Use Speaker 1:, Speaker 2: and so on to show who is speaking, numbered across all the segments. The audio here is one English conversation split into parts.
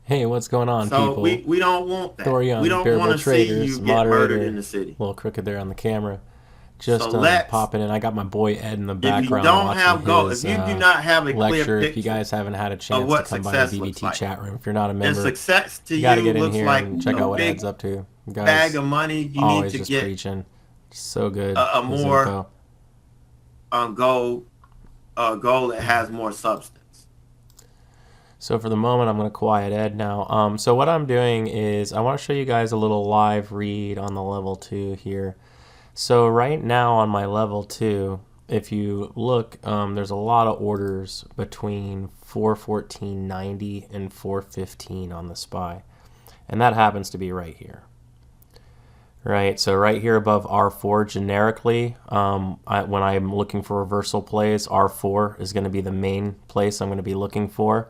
Speaker 1: Hey, what's going on,
Speaker 2: So
Speaker 1: people?
Speaker 2: we don't want
Speaker 1: Thor
Speaker 2: that. We
Speaker 1: Young,
Speaker 2: don't want
Speaker 1: Bearable
Speaker 2: to see
Speaker 1: Traders,
Speaker 2: you get murdered in
Speaker 1: moderator.
Speaker 2: the
Speaker 1: A
Speaker 2: city.
Speaker 1: little crooked there on the camera.
Speaker 2: So
Speaker 1: Just
Speaker 2: let's,
Speaker 1: popping in. I got my boy Ed in the
Speaker 2: if you
Speaker 1: background
Speaker 2: don't
Speaker 1: watching
Speaker 2: have goal,
Speaker 1: his
Speaker 2: if you do not have a clear
Speaker 1: lecture. If you
Speaker 2: picture
Speaker 1: guys haven't had a
Speaker 2: of
Speaker 1: chance to
Speaker 2: what
Speaker 1: come by the
Speaker 2: success looks
Speaker 1: BBT
Speaker 2: like,
Speaker 1: chat room, if you're not a
Speaker 2: if
Speaker 1: member,
Speaker 2: success to
Speaker 1: you got to
Speaker 2: you
Speaker 1: get in
Speaker 2: looks
Speaker 1: here
Speaker 2: like
Speaker 1: and check out what Ed's
Speaker 2: big
Speaker 1: up to. You
Speaker 2: bag
Speaker 1: guys,
Speaker 2: of money, you need
Speaker 1: always
Speaker 2: to
Speaker 1: just
Speaker 2: get
Speaker 1: preaching. So
Speaker 2: a,
Speaker 1: good,
Speaker 2: a
Speaker 1: his
Speaker 2: more
Speaker 1: info.
Speaker 2: goal, a goal that has more substance.
Speaker 1: So for the moment, I'm going to quiet Ed now. So what I'm doing is I want to show you guys a little live read on the level 2 here. So right now on my level 2, if you look, there's a lot of orders between 414.90 and 415 on the SPY. And that happens to be right here. Right, so right here above R4 generically, when I'm looking for reversal plays, R4 is going to be the main place I'm going to be looking for.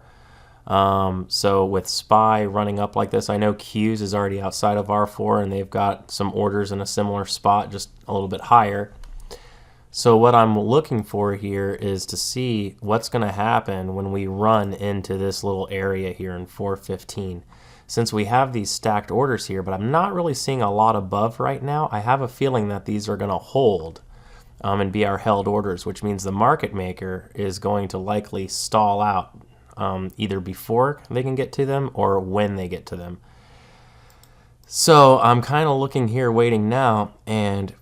Speaker 1: So with SPY running up like this, I know Q's is already outside of R4 and they've got some orders in a similar spot, just a little bit higher. So what I'm looking for here is to see what's going to happen when we run into this little area here in 415. Since we have these stacked orders here, but I'm not really seeing a lot above right now, I have a feeling that these are going to hold and be our held orders, which means the market maker is going to likely stall out either before they can get to them or when they get to them. So I'm kind of looking here, waiting now, and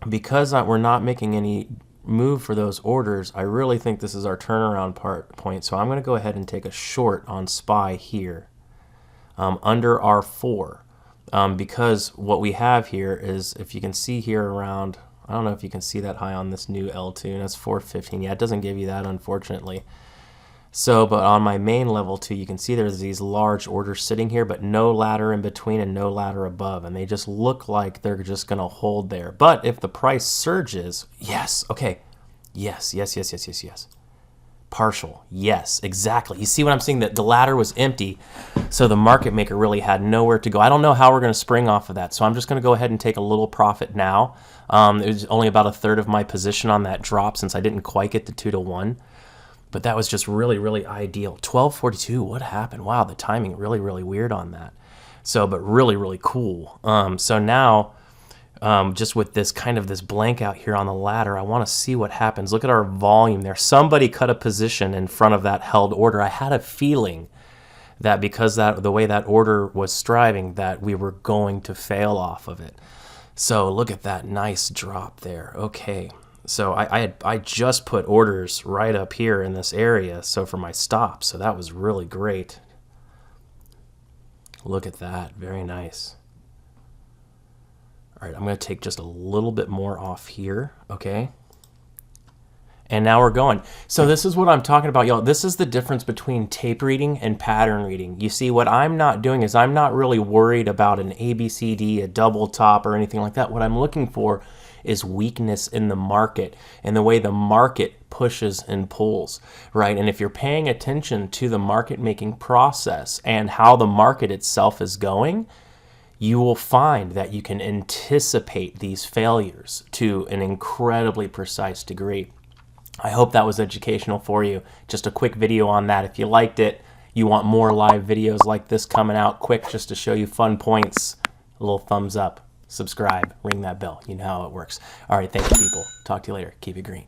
Speaker 1: because we're not making any move for those orders, I really think this is our turnaround point. So I'm going to go ahead and take a short on SPY here under R4 because what we have here is, if you can see here around, I don't know if you can see that high on this new L2, and that's 415. Yeah, it doesn't give you that, unfortunately. So, but on my main level 2, you can see there's these large orders sitting here, but no ladder in between and no ladder above. And they just look like they're just going to hold there. But if the price surges, yes, okay, yes, yes, yes, yes, yes, yes. Partial, yes, exactly. You see what I'm saying? That the ladder was empty, so the market maker really had nowhere to go. I don't know how we're going to spring off of that, so I'm just going to go ahead and take a little profit now. It was only about a third of my position on that drop since I didn't quite get the 2 to 1. But that was just really, really ideal. 1242, what happened? Wow, the timing really, really weird on that. So, but really, really cool. So now, just with this kind of this blank out here on the ladder, I want to see what happens. Look at our volume there. Somebody cut a position in front of that held order. I had a feeling that because the way that order was striving, that we were going to fail off of it. So look at that nice drop there. Okay. So I just put orders right up here in this area, so for my stop, so that was really great. Look at that, very nice. All right, I'm going to take just a little bit more off here, okay? And now we're going. So this is what I'm talking about, y'all. This is the difference between tape reading and pattern reading. You see, what I'm not doing is I'm not really worried about an ABCD, a double top, or anything like that. What I'm looking for is weakness in the market and the way the market pushes and pulls, right? And if you're paying attention to the market making process and how the market itself is going, you will find that you can anticipate these failures to an incredibly precise degree. I hope that was educational for you. Just a quick video on that. If you liked it, you want more live videos like this coming out quick just to show you fun points, a little thumbs up, subscribe, ring that bell. You know how it works. All right, thank you, people. Talk to you later. Keep it green.